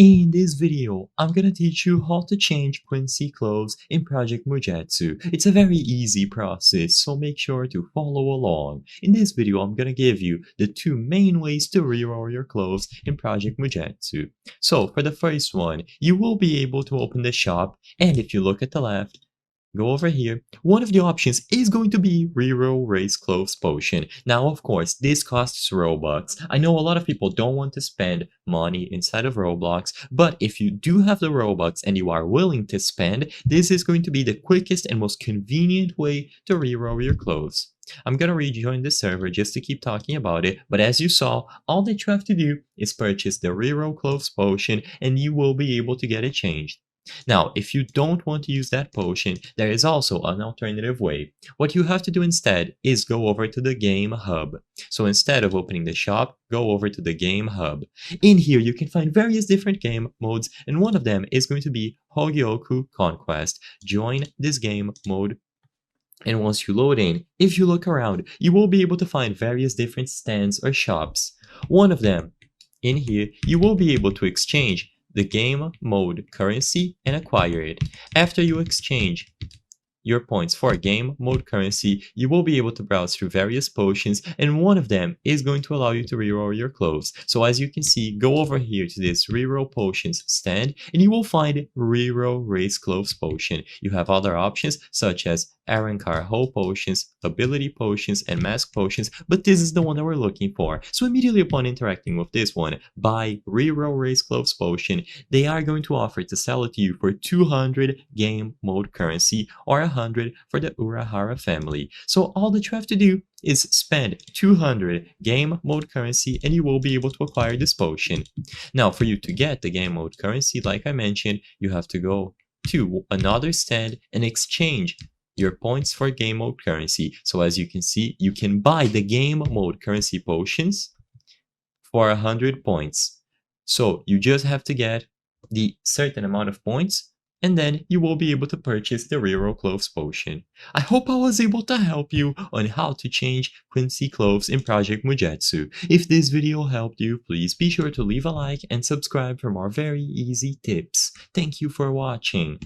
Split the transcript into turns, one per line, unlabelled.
In this video, I'm gonna teach you how to change Quincy clothes in Project Mujetsu. It's a very easy process, so make sure to follow along. In this video, I'm gonna give you the two main ways to reroll your clothes in Project Mujetsu. So for the first one, you will be able to open the shop, and if you look at the left, go over here. One of the options is going to be Reroll Race Clothes Potion. Now, of course, this costs Robux. I know a lot of people don't want to spend money inside of Roblox, but if you do have the Robux and you are willing to spend, this is going to be the quickest and most convenient way to reroll your clothes. I'm gonna rejoin the server just to keep talking about it, but as you saw, all that you have to do is purchase the Reroll Clothes Potion and you will be able to get it changed. Now, if you don't want to use that potion, there is also an alternative way. What you have to do instead is go over to the Game Hub. So instead of opening the shop, go over to the Game Hub. In here, you can find various different game modes, and one of them is going to be Hogyoku Conquest. Join this game mode. And once you load in, if you look around, you will be able to find various different stands or shops. One of them, in here, you will be able to exchange the game mode currency and acquire it. After you exchange your points for game mode currency, you will be able to browse through various potions, and one of them is going to allow you to reroll your clothes. So as you can see, go over here to this reroll potions stand and you will find reroll race clothes potion. You have other options such as Arrancar Hull potions, ability potions, and mask potions, but this is the one that we're looking for. So immediately upon interacting with this one, buy reroll race clothes potion. They are going to offer to sell it to you for 200 game mode currency or 100 for the Urahara family. So all that you have to do is spend 200 game mode currency and you will be able to acquire this potion. Now for you to get the game mode currency, like I mentioned, you have to go to another stand and exchange your points for game mode currency. So as you can see, you can buy the game mode currency potions for 100 points. So you just have to get the certain amount of points and then you will be able to purchase the reroll clothes potion. I hope I was able to help you on how to change Quincy clothes in Project Mujetsu. If this video helped you, please be sure to leave a like and subscribe for more very easy tips. Thank you for watching.